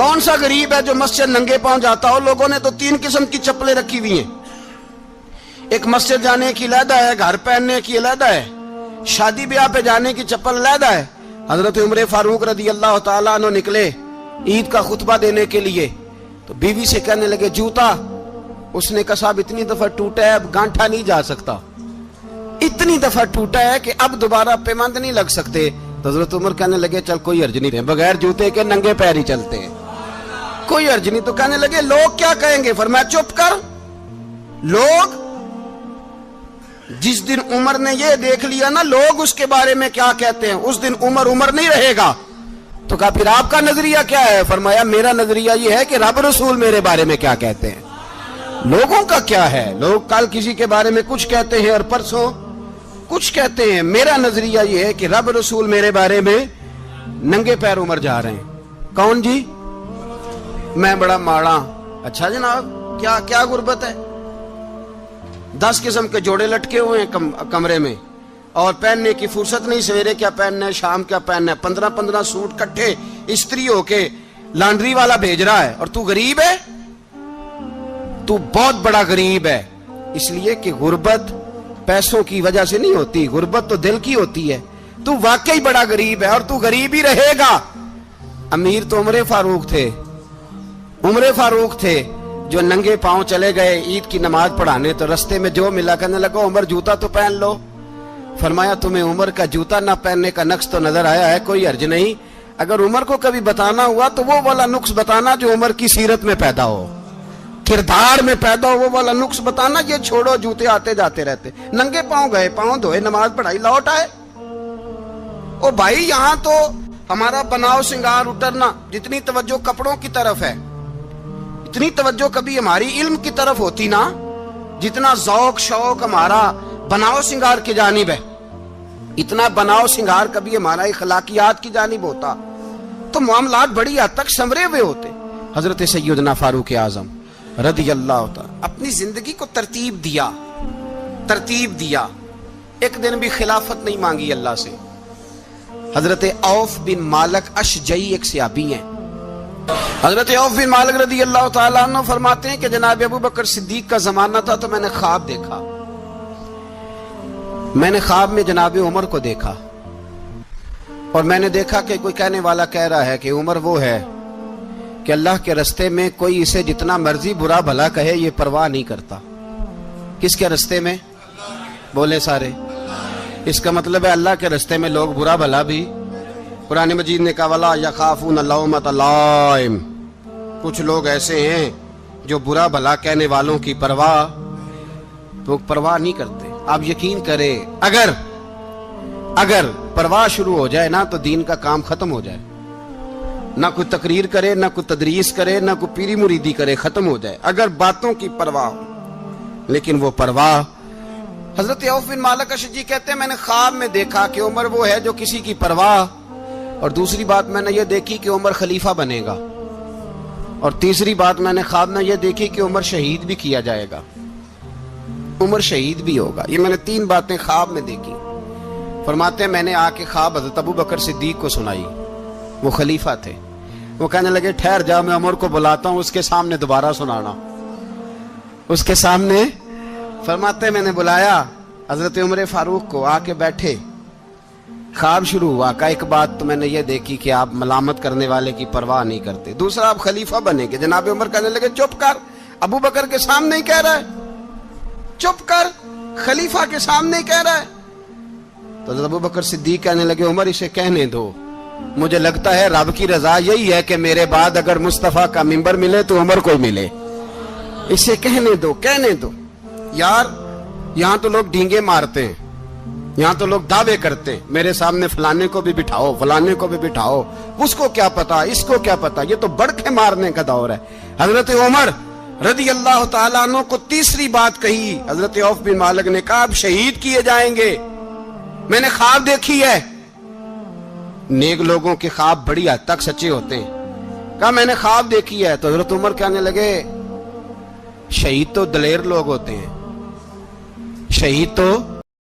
کون سا غریب ہے جو مسجد ننگے پاؤں جاتا ہو؟ لوگوں نے تو 3 قسم کی چپلیں رکھی ہوئی ہیں، ایک مسجد جانے کی علیحدہ ہے، گھر پہننے کی علیحدہ ہے، شادی بیاہ پہ جانے کی چپل علیحدہ ہے۔ حضرت عمر فاروق رضی اللہ تعالیٰ عنہ نکلے عید کا خطبہ دینے کے لیے، تو بیوی سے کہنے لگے جوتا، اس نے کہا صاحب اتنی دفعہ ٹوٹا ہے اب گانٹھا نہیں جا سکتا، اتنی دفعہ ٹوٹا ہے کہ اب دوبارہ پیمند نہیں لگ سکتے۔ تو حضرت عمر کہنے لگے چل کوئی حرج نہیں، بغیر جوتے کے ننگے پیر ہی چلتے ہیں، کوئی حرج نہیں۔ تو کہنے لگے لوگ کیا کہیں گے؟ فرمایا چپ کر، لوگ جس دن عمر نے یہ دیکھ لیا نا لوگ اس کے بارے میں کیا کہتے ہیں، اس دن عمر نہیں رہے گا۔ تو کہا پھر آپ کا نظریہ کیا ہے؟ فرمایا میرا نظریہ یہ ہے کہ رب رسول میرے بارے میں کیا کہتے ہیں، لوگوں کا کیا ہے؟ لوگ کل کسی کے بارے میں کچھ کہتے ہیں اور پرسوں کچھ کہتے ہیں، میرا نظریہ یہ ہے کہ رب رسول میرے بارے میں ننگے پیر عمر جا رہے ہیں۔ کون جی؟ میں بڑا ماڑا۔ اچھا جناب، کیا غربت ہے؟ 10 قسم کے جوڑے لٹکے ہوئے ہیں کمرے میں، اور پہننے کی فرصت نہیں، سویرے کیا پہننا ہے شام کیا پہننا ہے، 15 سوٹ کٹھے استری ہو کے لانڈری والا بھیج رہا ہے، اور تو غریب ہے، تو بہت بڑا غریب ہے۔ اس لیے کہ غربت پیسوں کی وجہ سے نہیں ہوتی، غربت تو دل کی ہوتی ہے۔ تو واقعی بڑا غریب ہے اور تو غریب ہی رہے گا۔ امیر تو عمر فاروق تھے جو ننگے پاؤں چلے گئے عید کی نماز پڑھانے، تو رستے میں جو ملا کہنے لگا عمر جوتا تو پہن لو۔ فرمایا تمہیں عمر کا جوتا نہ پہننے کا نقص تو نظر آیا ہے، کوئی حرج نہیں، اگر عمر کو کبھی بتانا ہوا تو وہ والا نقص بتانا جو عمر کی سیرت میں پیدا ہو، کردار میں پیدا ہو، وہ والا نقص بتانا، یہ چھوڑو جوتے آتے جاتے رہتے۔ ننگے پاؤں گئے، پاؤں دھوئے، نماز پڑھائی، لوٹ آئے۔ او بھائی یہاں تو ہمارا بناؤ سنگار اترنا، جتنی توجہ کپڑوں کی طرف ہے اتنی توجہ کبھی ہماری علم کی طرف ہوتی نا، جتنا ذوق شوق ہمارا بناؤ سنگار کی جانب ہے، اتنا بناؤ سنگار کبھی ہمارا اخلاقیات کی جانب ہوتا تو معاملات بڑی حد تک سنورے ہوئے ہوتے۔ حضرت سیدنا فاروق اعظم رضی اللہ تعالی اپنی زندگی کو ترتیب دیا، ایک دن بھی خلافت نہیں مانگی اللہ سے۔ حضرت عوف بن مالک اشجعی ایک صحابی ہیں، حضرت عوف بن مالک رضی اللہ تعالیٰ عنہ فرماتے ہیں کہ جناب ابو بکر صدیق کا زمانہ تھا تو میں نے خواب دیکھا، میں نے خواب میں جناب عمر کو دیکھا، اور میں نے دیکھا کہ کوئی کہنے والا کہہ رہا ہے کہ عمر وہ ہے کہ اللہ کے رستے میں کوئی اسے جتنا مرضی برا بھلا کہے یہ پرواہ نہیں کرتا۔ کس کے رستے میں؟ بولے سارے۔ اس کا مطلب ہے اللہ کے رستے میں لوگ برا بھلا بھی، قرآن مجید نے کہا وَلَا يَخَافُونَ لَوْمَةَ لَائِمٍ، کچھ لوگ ایسے ہیں جو برا بھلا کہنے والوں کی پرواہ نہیں کرتے۔ آپ یقین کریں اگر پرواہ شروع ہو جائے نا تو دین کا کام ختم ہو جائے، نہ کوئی تقریر کرے، نہ کوئی تدریس کرے، نہ کوئی پیری مریدی کرے، ختم ہو جائے اگر باتوں کی پرواہ ہو۔ لیکن وہ پرواہ، حضرت عوف بن مالک اشجعی کہتے ہیں میں نے خواب میں دیکھا کہ عمر وہ ہے جو کسی کی پرواہ، اور دوسری بات میں نے یہ دیکھی کہ عمر خلیفہ بنے گا، اور تیسری بات میں نے خواب میں یہ دیکھی کہ عمر شہید بھی کیا جائے گا، عمر شہید بھی ہوگا۔ یہ میں نے 3 باتیں خواب میں دیکھی۔ فرماتے ہیں میں نے آ کے خواب حضرت ابو بکر صدیق کو سنائی، وہ خلیفہ تھے، وہ کہنے لگے ٹھہر جا میں عمر کو بلاتا ہوں، اس کے سامنے دوبارہ سنانا، اس کے سامنے۔ فرماتے ہیں میں نے بلایا حضرت عمر فاروق کو، آ کے بیٹھے، خواب شروع ہوا۔ کہ ایک بات تو میں نے یہ دیکھی کہ آپ ملامت کرنے والے کی پرواہ نہیں کرتے، دوسرا آپ خلیفہ بنے گے۔ جناب عمر کہنے لگے چپ کر، ابو بکر کے سامنے ہی کہہ رہا ہے، چپ کر، خلیفہ کے سامنے ہی کہہ رہا ہے۔ تو حضرت ابو بکر صدیق کہنے لگے عمر اسے کہنے دو، مجھے لگتا ہے رب کی رضا یہی ہے کہ میرے بعد اگر مصطفیٰ کا منبر ملے تو عمر کو ملے، اسے کہنے دو۔ یار یہاں تو لوگ ڈینگے مارتے ہیں، یہاں تو لوگ دعوے کرتے ہیں میرے سامنے فلانے کو بھی بٹھاؤ، فلانے کو بھی بٹھاؤ، اس کو کیا پتا، اس کو کیا پتا، یہ تو بڑکے مارنے کا دور ہے۔ حضرت عمر رضی اللہ تعالیٰ عنہ کو تیسری بات کہی، حضرت عوف بن مالک نے کہا اب شہید کیے جائیں گے، میں نے خواب دیکھی ہے۔ نیک لوگوں کے خواب بڑی حد تک سچے ہوتے ہیں۔ کہا میں نے خواب دیکھی ہے۔ تو حضرت عمر کہنے لگے شہید تو دلیر لوگ ہوتے ہیں، شہید تو